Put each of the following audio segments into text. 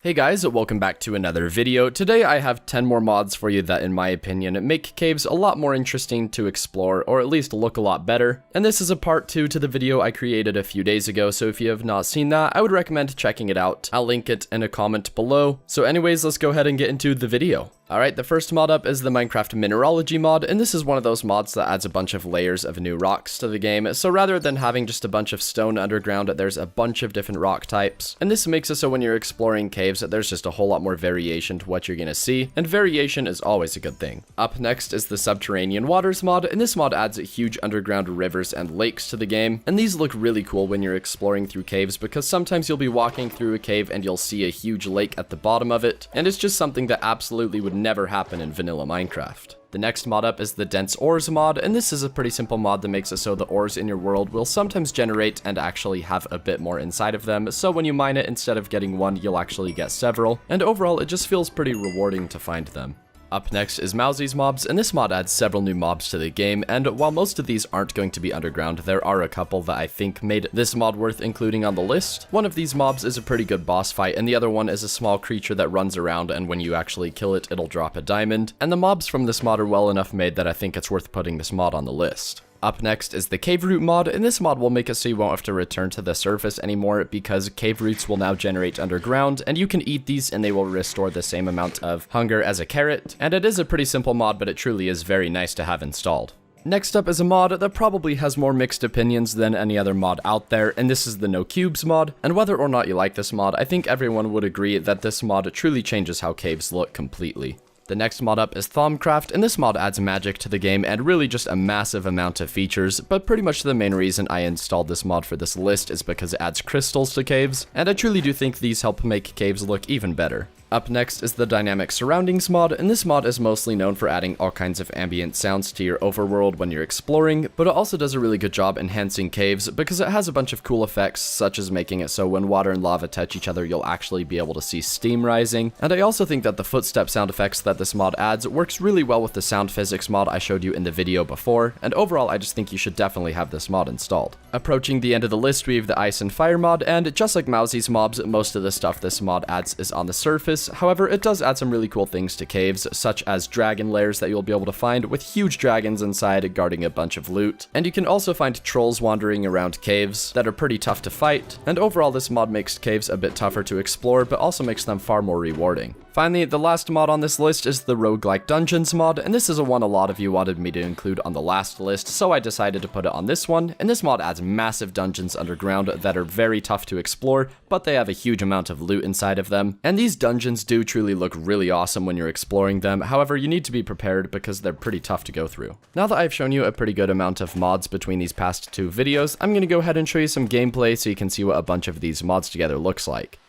Hey guys, welcome back to another video. Today I have 10 more mods for you that, in my opinion, make caves a lot more interesting to explore, or at least look a lot better. And this is a part 2 to the video I created a few days ago, so if you have not seen that, I would recommend checking it out. I'll link it in a comment below. So anyways, let's go ahead and get into the video. Alright, the first mod up is the Minecraft Mineralogy mod, and this is one of those mods that adds a bunch of layers of new rocks to the game. So rather than having just a bunch of stone underground, there's a bunch of different rock types. And this makes it so when you're exploring caves, there's just a whole lot more variation to what you're gonna see, and variation is always a good thing. Up next is the Subterranean Waters mod, and this mod adds huge underground rivers and lakes to the game. And these look really cool when you're exploring through caves, because sometimes you'll be walking through a cave and you'll see a huge lake at the bottom of it, and it's just something that absolutely would never happen in vanilla Minecraft. The next mod up is the Dense Ores mod, and this is a pretty simple mod that makes it so the ores in your world will sometimes generate and actually have a bit more inside of them, so when you mine it, instead of getting one, you'll actually get several, and overall it just feels pretty rewarding to find them. Up next is Mowzy's mobs, and this mod adds several new mobs to the game, and while most of these aren't going to be underground, there are a couple that I think made this mod worth including on the list. One of these mobs is a pretty good boss fight, and the other one is a small creature that runs around, and when you actually kill it, it'll drop a diamond. And the mobs from this mod are well enough made that I think it's worth putting this mod on the list. Up next is the Cave Root mod, and this mod will make it so you won't have to return to the surface anymore because cave roots will now generate underground, and you can eat these and they will restore the same amount of hunger as a carrot. And it is a pretty simple mod, but it truly is very nice to have installed. Next up is a mod that probably has more mixed opinions than any other mod out there, and this is the No Cubes mod. And whether or not you like this mod, I think everyone would agree that this mod truly changes how caves look completely. The next mod up is Thaumcraft, and this mod adds magic to the game and really just a massive amount of features, but pretty much the main reason I installed this mod for this list is because it adds crystals to caves, and I truly do think these help make caves look even better. Up next is the Dynamic Surroundings mod, and this mod is mostly known for adding all kinds of ambient sounds to your overworld when you're exploring, but it also does a really good job enhancing caves because it has a bunch of cool effects, such as making it so when water and lava touch each other, you'll actually be able to see steam rising. And I also think that the footstep sound effects that this mod adds works really well with the sound physics mod I showed you in the video before, and overall I just think you should definitely have this mod installed. Approaching the end of the list, we have the Ice and Fire mod, and just like Mowzy's mobs, most of the stuff this mod adds is on the surface. However, it does add some really cool things to caves, such as dragon lairs that you'll be able to find with huge dragons inside guarding a bunch of loot. And you can also find trolls wandering around caves that are pretty tough to fight. And overall, this mod makes caves a bit tougher to explore, but also makes them far more rewarding. Finally, the last mod on this list is the Roguelike Dungeons mod, and this is a one a lot of you wanted me to include on the last list, so I decided to put it on this one. And this mod adds massive dungeons underground that are very tough to explore, but they have a huge amount of loot inside of them. And these dungeons do truly look really awesome when you're exploring them. However, you need to be prepared because they're pretty tough to go through. Now that I've shown you a pretty good amount of mods between these past two videos, I'm going to go ahead and show you some gameplay so you can see what a bunch of these mods together looks like.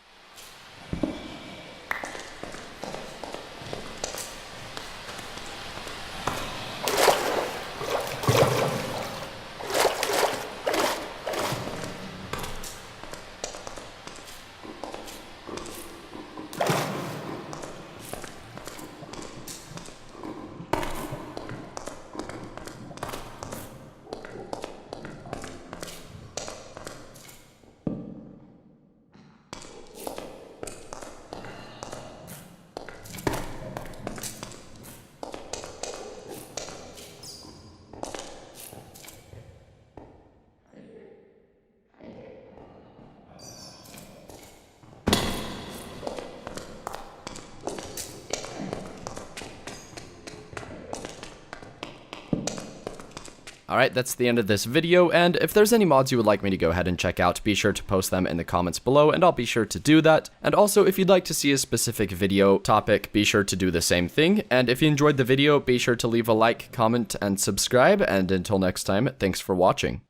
Alright, that's the end of this video, and if there's any mods you would like me to go ahead and check out, be sure to post them in the comments below, and I'll be sure to do that. And also, if you'd like to see a specific video topic, be sure to do the same thing. And if you enjoyed the video, be sure to leave a like, comment, and subscribe, and until next time, thanks for watching.